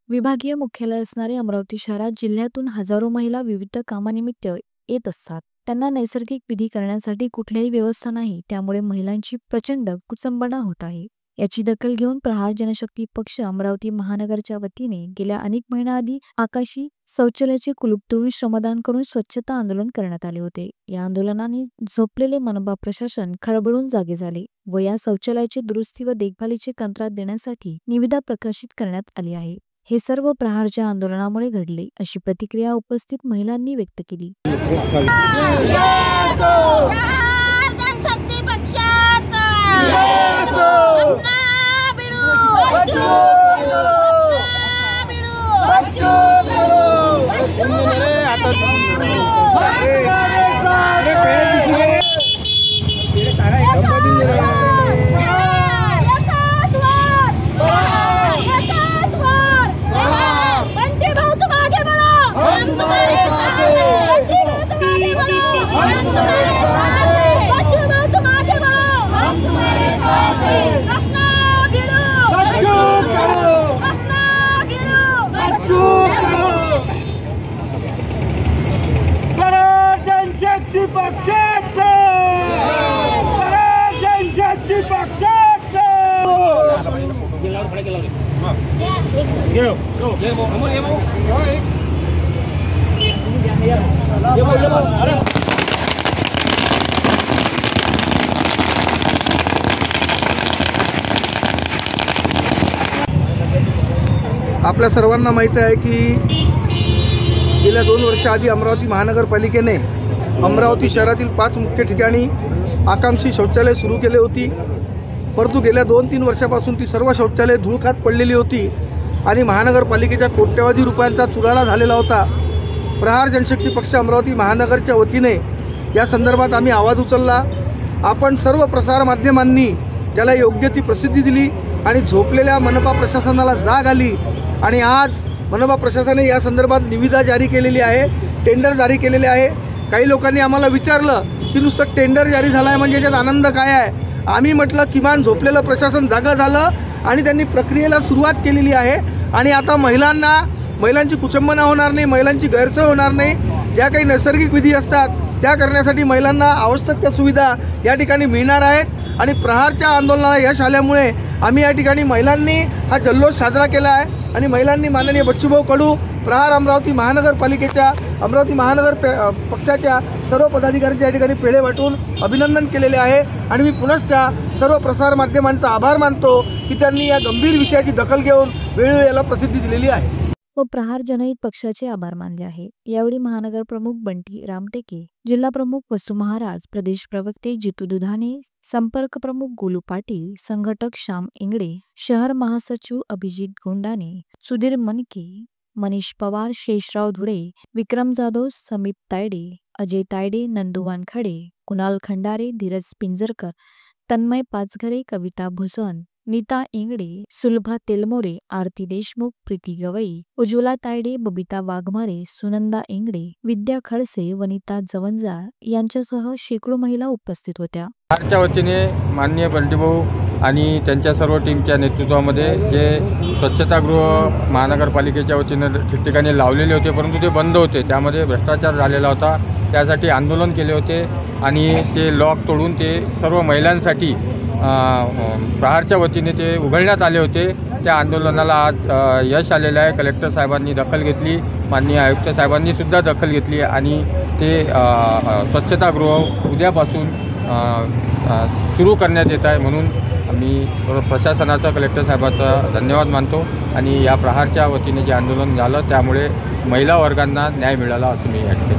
विभागीय मुख्यालय असणारे अमरावती शहरात जिल्ह्यातून हजारो महिला विविध कामानिमित्त येत असतात. त्यांना नैसर्गिक विधी करण्यासाठी कुठलीही व्यवस्था नाही, त्यामुळे महिलांची प्रचंड कुचंबणा होत आहे. याची दखल घेऊन प्रहार जनशक्ती पक्ष अमरावती महानगरच्या वतीने गेल्या अनेक महिन्याआधी आकाशी शौचालयाचे कुलूप तोडून श्रमदान करून स्वच्छता आंदोलन करण्यात आले होते. या आंदोलनाने झोपलेले मनपा प्रशासन खळबळून जागे झाले व या शौचालयाची दुरुस्ती व देखभालीचे कंत्राट देण्यासाठी निविदा प्रकाशित करण्यात आली आहे. हे सर्व प्रहारच्या आंदोलनामुळे घडले, अशी प्रतिक्रिया उपस्थित महिलांनी व्यक्त केली. आपल्या सर्वांना माहिती आहे की गेल्या 2 वर्षाआधी अमरावती महानगरपालिकेने अमरावती शहरातील 5 मुख्य ठिकाणी आकांक्षी शौचालय सुरू केले होती. परंतु गेल्या 2-3 वर्षापासून ती सर्व शौचालय धूळखात पडलेली होती आणि महानगरपालिकेच्या कोट्यवधी रुपयांचा चुराडा झालेला होता. प्रहार जनशक्ती पक्ष अमरावती महानगरच्या वतीने या संदर्भात आम्ही आवाज उचलला. आपण सर्व प्रसार माध्यमांनी त्याला योग्य ती प्रसिद्धी दिली आणि झोपलेल्या मनपा प्रशासनाला जाग आली आणि आज मनपा प्रशासनाने या संदर्भात निविदा जारी केलेली आहे, टेंडर जारी केलेले आहे. काही लोकांनी आम्हाला विचारलं की नुसतं टेंडर जारी झालं आहे म्हणजे याच्यात आनंद काय आहे. आम्ही म्हटलं किमान झोपलेलं प्रशासन जागा झालं आणि त्यांनी प्रक्रियेला सुरुवात केलेली आहे आणि आता महिलांची कुचंबना होणार नाही, महिलांची गैरसोय होणार नाही. ज्या काही नैसर्गिक विधी असतात त्या करण्यासाठी महिलांना आवश्यक त्या सुविधा या ठिकाणी मिळणार आहेत आणि प्रहारच्या आंदोलनाला यश आल्यामुळे आम्ही या ठिकाणी महिलांनी हा जल्लोष साजरा केला आहे आणि महिलांनी माननीय बच्चूभाऊ कडू, प्रहार अमरावती महानगरपालिकेच्या, अमरावती महानगर पक्षाच्या सर्व पदाधिकाऱ्यांच्या या ठिकाणी पेढे वाटून अभिनंदन केलेले आहे आणि मी पुनश्च सर्व प्रसार माध्यमांचा आभार मानतो की त्यांनी या गंभीर विषयाची दखल घेऊन वेळोवेळी याला प्रसिद्धी दिलेली आहे व प्रहार जनहित पक्षाचे आभार मानले आहे. यावेळी महानगर प्रमुख बंटी रामटेके, जिल्हा प्रमुख वसु महाराज, प्रदेश प्रवक्ते जितू दुधाने, संपर्क प्रमुख गोलू पाटील, संघटक श्याम इंगडे, शहर महासचिव अभिजित गोंडाने, सुधीर मनके, मनीष पवार, शेषराव धुळे, विक्रम जाधव, समीप तायडे, अजय तायडे, नंदू वानखडे, कुणाल खंडारे, धीरज पिंजरकर, तन्मय पाचघरे, कविता भुसन, नीता इंगडे, सुलभा तेलमोरे, आरती देशमुख, प्रीती गवई, उज्ज्वला तायडे, बबिता वाघमारे, सुनंदा इंगडे, विद्या खडसे, वनिता जवंजाळ यांच्यासह शेकडो महिला उपस्थित होत्या. प्रहारच्या वतीने माननीय बंटीभाऊ आणि त्यांच्या सर्व टीमच्या नेतृत्वामध्ये जे स्वच्छतागृह महानगरपालिकेच्या वतीने ठिकठिकाणी लावलेले होते, परंतु ते बंद होते. त्यामध्ये भ्रष्टाचार झालेला होता. त्यासाठी आंदोलन केले होते आणि ते लॉक तोडून ते सर्व महिलांसाठी प्रहारच्या वतीने ते उघडण्यात आले होते. त्या आंदोलनाला आज यश आलेलं आहे. कलेक्टर साहेबांनी दखल घेतली, माननीय आयुक्त साहेबांनी सुद्धा दखल घेतली आणि ते स्वच्छतागृह उद्यापासून सुरू करण्यात येत आहे. म्हणून आम्ही प्रशासनाचा, कलेक्टर साहेबाचा धन्यवाद मानतो आणि या प्रहारच्या वतीने जे आंदोलन झालं त्यामुळे महिला वर्गांना न्याय मिळाला असं मी वाटते.